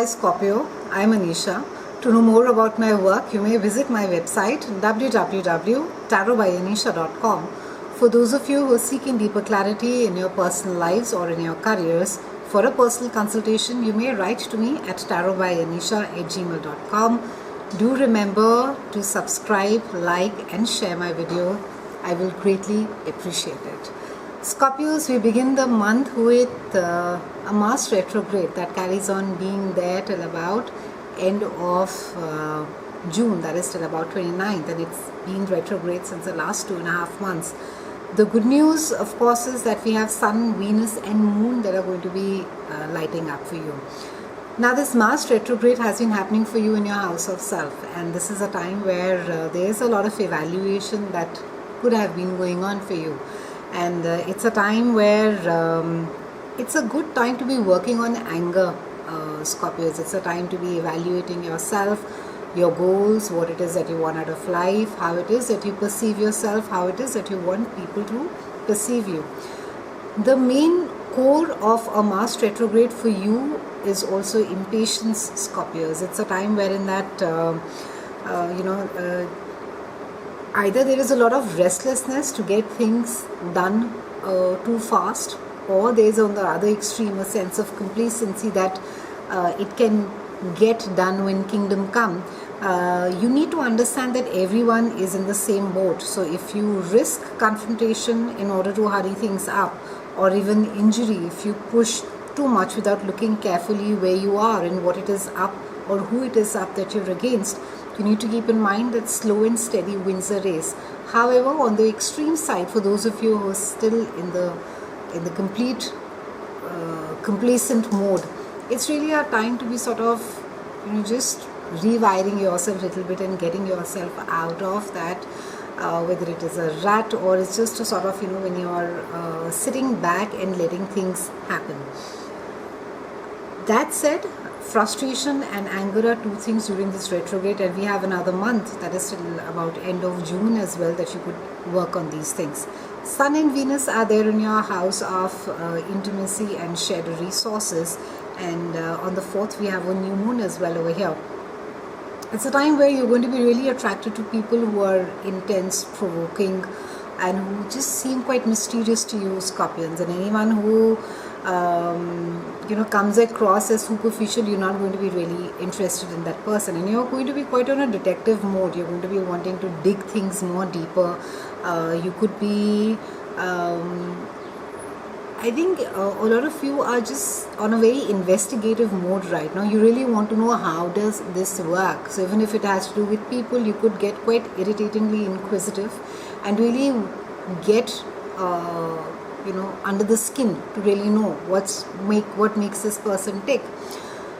Scorpio, I am Anisha. To know more about my work, you may visit my website www.tarotbyanisha.com. For those of you who are seeking deeper clarity in your personal lives or in your careers, for a personal consultation, you may write to me at tarotbyanisha@gmail.com. Do remember to subscribe, like and share my video. I will greatly appreciate it. Scorpios, we begin the month with a Mars retrograde that carries on being there till about end of June, that is till about 29th, and it's been retrograde since the last 2.5 months. The good news, of course, is that we have Sun, Venus and Moon that are going to be lighting up for you. Now this Mars retrograde has been happening for you in your house of self, and this is a time where there is a lot of evaluation that could have been going on for you. And it's a time where it's a good time to be working on anger, Scorpios. It's a time to be evaluating yourself, your goals, what it is that you want out of life, how it is that you perceive yourself, how it is that you want people to perceive you. The main core of a Mars retrograde for you is also impatience, Scorpios. It's a time wherein that either there is a lot of restlessness to get things done too fast, or there is on the other extreme a sense of complacency that it can get done when kingdom come. You need to understand that everyone is in the same boat. So if you risk confrontation in order to hurry things up, or even injury, if you push too much without looking carefully where you are and what it is up or who it is up that you're against, you need to keep in mind that slow and steady wins the race. However, on the extreme side, for those of you who are still in the complete complacent mode, it's really a time to be sort of just rewiring yourself a little bit and getting yourself out of that, whether it is a rut or it's just a sort of when you're sitting back and letting things happen. That said, frustration and anger are two things during this retrograde, and we have another month that is till about end of June as well that you could work on these things. Sun and Venus are there in your house of intimacy and shared resources, and on the 4th we have a new moon as well over here. It's a time where you're going to be really attracted to people who are intense, provoking, and who just seem quite mysterious to you, Scorpions. And anyone who comes across as superficial, you're not going to be really interested in that person, and you're going to be quite on a detective mode. You're going to be wanting to dig things more deeper. You could be I think a lot of you are just on a very investigative mode right now. You really want to know how does this work. So even if it has to do with people, you could get quite irritatingly inquisitive and really get under the skin to really know what makes this person tick.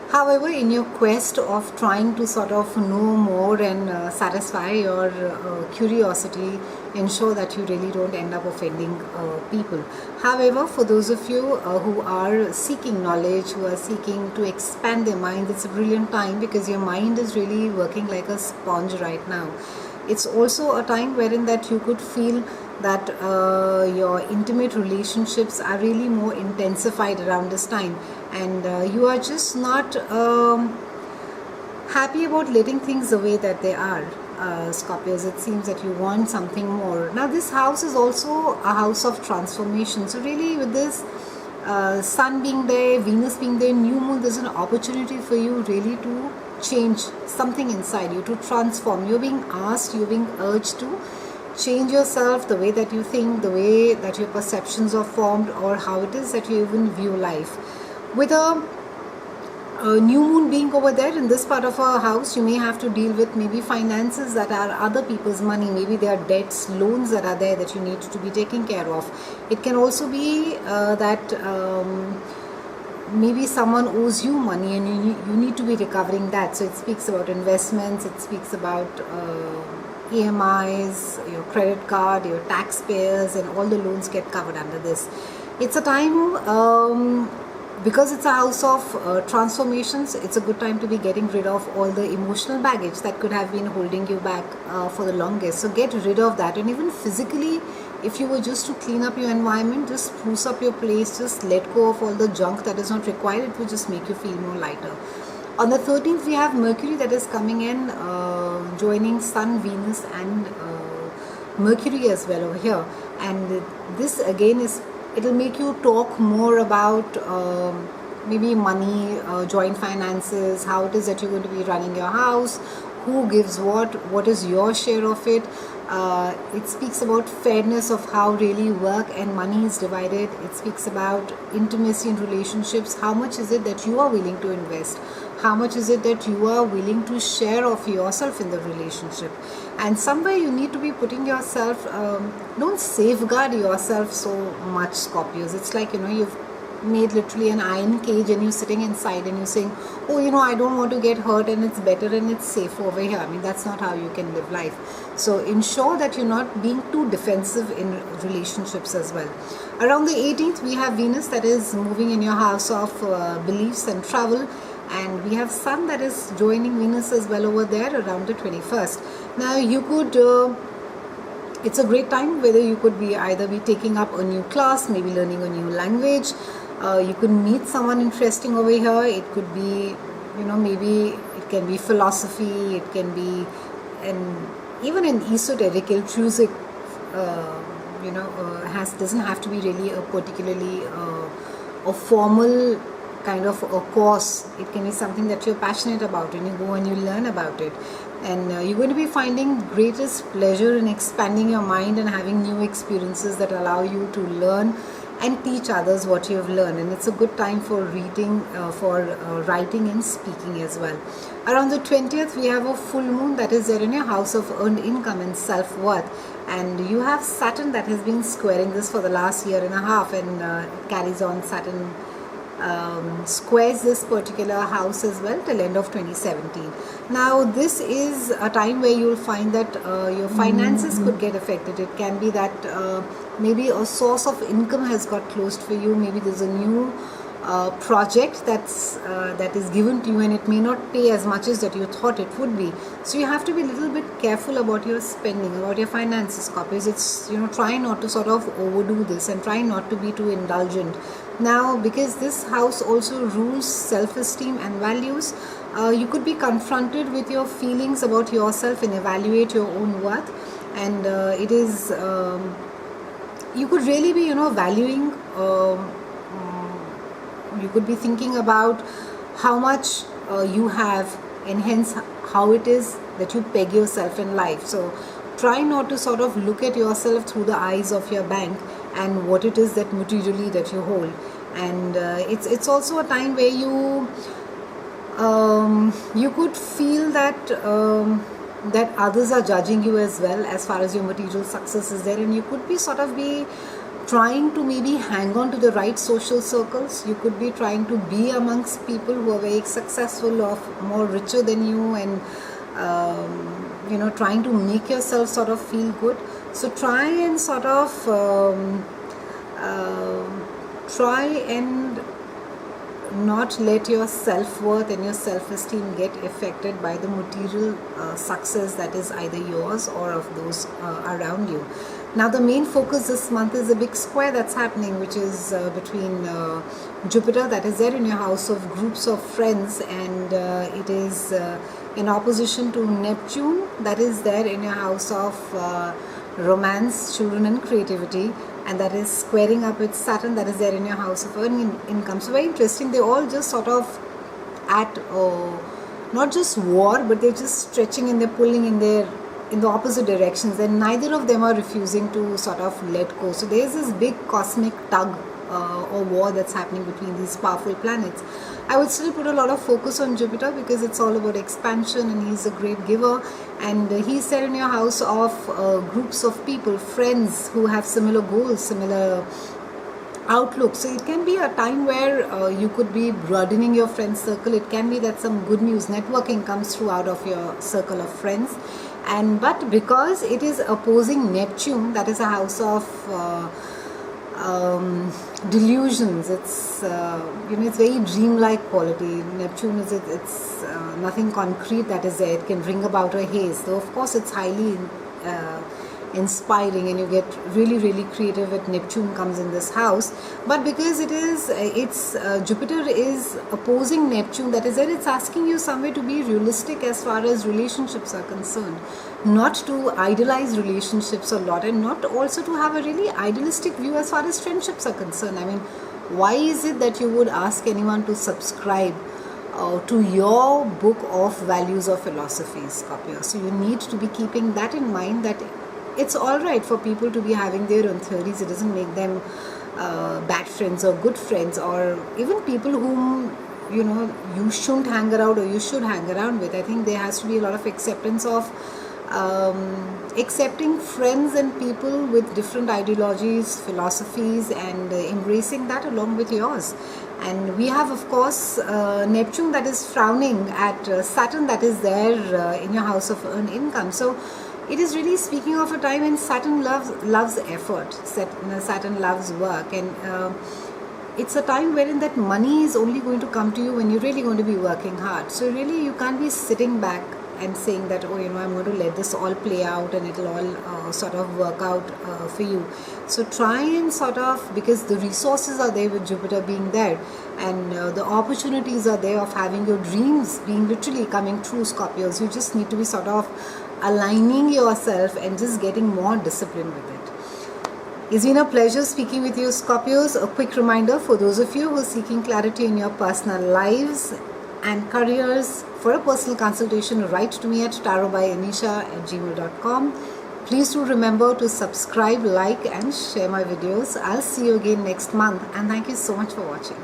However, in your quest of trying to sort of know more and satisfy your curiosity, ensure that you really don't end up offending people. However, for those of you who are seeking knowledge, who are seeking to expand their mind, it's a brilliant time because your mind is really working like a sponge right now. It's also a time wherein that you could feel that your intimate relationships are really more intensified around this time, and you are just not happy about letting things the way that they are, Scorpios. It seems that you want something more. Now this house is also a house of transformation, so really with this Sun being there, Venus being there, new moon, there's an opportunity for you really to change something inside you, to transform. You're being asked, you're being urged to change yourself, the way that you think, the way that your perceptions are formed, or how it is that you even view life. With a new moon being over there in this part of our house, you may have to deal with maybe finances that are other people's money. Maybe there are debts, loans that are there that you need to be taking care of. It can also be that maybe someone owes you money and you need to be recovering that. So it speaks about investments, it speaks about EMIs, your credit card, your taxpayers, and all the loans get covered under this. It's a time because it's a house of transformations, it's a good time to be getting rid of all the emotional baggage that could have been holding you back for the longest. So get rid of that. And even physically, if you were just to clean up your environment, just spruce up your place, just let go of all the junk that is not required, it will just make you feel more lighter. On the 13th, we have Mercury that is coming in, joining Sun, Venus, and Mercury as well over here. And this again it'll make you talk more about maybe money, joint finances, how it is that you're going to be running your house, who gives what is your share of it. It speaks about fairness of how really work and money is divided. It speaks about intimacy in relationships. How much is it that you are willing to invest? How much is it that you are willing to share of yourself in the relationship? And somewhere you need to be putting yourself, don't safeguard yourself so much, Scorpios. It's like, you've made literally an iron cage and you're sitting inside and you're saying, oh, I don't want to get hurt and it's better and it's safe over here. I mean, that's not how you can live life. So ensure that you're not being too defensive in relationships as well. Around the 18th, we have Venus that is moving in your house of beliefs and travel. And we have Sun that is joining Venus as well over there around the 21st. Now you could, it's a great time whether you could be either be taking up a new class, maybe learning a new language. You could meet someone interesting over here. It could be, maybe it can be philosophy, it can be, and even in esoteric, music, doesn't have to be really a particularly a formal kind of a course. It can be something that you're passionate about and you go and you learn about it. And you're going to be finding greatest pleasure in expanding your mind and having new experiences that allow you to learn and teach others what you have learned. And it's a good time for reading, for writing and speaking as well. Around the 20th, we have a full moon that is there in your house of earned income and self-worth. And you have Saturn that has been squaring this for the last year and a half, and it carries on. Saturn squares this particular house as well till end of 2017. Now this is a time where you'll find that your finances could get affected. It can be that maybe a source of income has got closed for you. Maybe there's a new project that is given to you and it may not pay as much as that you thought it would be. So you have to be a little bit careful about your spending, about your finances, Scorpios. It's, try not to sort of overdo this and try not to be too indulgent. Now, because this house also rules self-esteem and values, you could be confronted with your feelings about yourself and evaluate your own worth. And it is, you could really be, valuing, you could be thinking about how much you have and hence how it is that you peg yourself in life. So try not to sort of look at yourself through the eyes of your bank and what it is that materially that you hold. And it's also a time where you you could feel that that others are judging you as well as far as your material success is there, and you could be sort of be trying to maybe hang on to the right social circles. You could be trying to be amongst people who are very successful or more richer than you, and trying to make yourself sort of feel good. So try and sort of try and not let your self-worth and your self-esteem get affected by the material success that is either yours or of those around you. Now the main focus this month is a big square that's happening, which is between Jupiter, that is there in your house of groups of friends, and it is in opposition to Neptune, that is there in your house of romance, children and creativity, and that is squaring up with Saturn, that is there in your house of earning income. So very interesting. They all just sort of at not just war, but they're just stretching and they're pulling in the opposite directions, and neither of them are refusing to sort of let go. So there's this big cosmic tug or war that's happening between these powerful planets. I would still put a lot of focus on Jupiter because it's all about expansion and he's a great giver, and he's there in your house of groups of people, friends who have similar goals, similar outlook. So it can be a time where you could be broadening your friend circle. It can be that some good news, networking comes through out of your circle of friends. And but because it is opposing Neptune, that is a house of delusions, it's it's very dreamlike quality. Neptune is it's nothing concrete that is there. It can bring about a haze, though of course it's highly inspiring, and you get really, really creative when Neptune comes in this house. But because Jupiter is opposing Neptune, that is that it's asking you somewhere to be realistic as far as relationships are concerned, not to idolize relationships a lot, and not also to have a really idealistic view as far as friendships are concerned. I mean, why is it that you would ask anyone to subscribe to your book of values or philosophies, Scorpio? So you need to be keeping that in mind, that it's all right for people to be having their own theories. It doesn't make them bad friends or good friends, or even people whom you shouldn't hang around or you should hang around with. I think there has to be a lot of acceptance of accepting friends and people with different ideologies, philosophies, and embracing that along with yours. And we have, of course, Neptune that is frowning at Saturn that is there in your house of earned income. So it is really speaking of a time when Saturn loves effort. Saturn loves work, and it's a time wherein that money is only going to come to you when you're really going to be working hard. So really, you can't be sitting back and saying that, I'm going to let this all play out and it'll all sort of work out for you. So try and sort of, because the resources are there with Jupiter being there, and the opportunities are there of having your dreams being literally coming true, Scorpios. You just need to be sort of aligning yourself and just getting more disciplined with it. It's been a pleasure speaking with you, Scorpios. A quick reminder for those of you who are seeking clarity in your personal lives and careers. For a personal consultation, write to me at tarotbyanisha@gmail.com. Please do remember to subscribe, like, and share my videos. I'll see you again next month, and thank you so much for watching.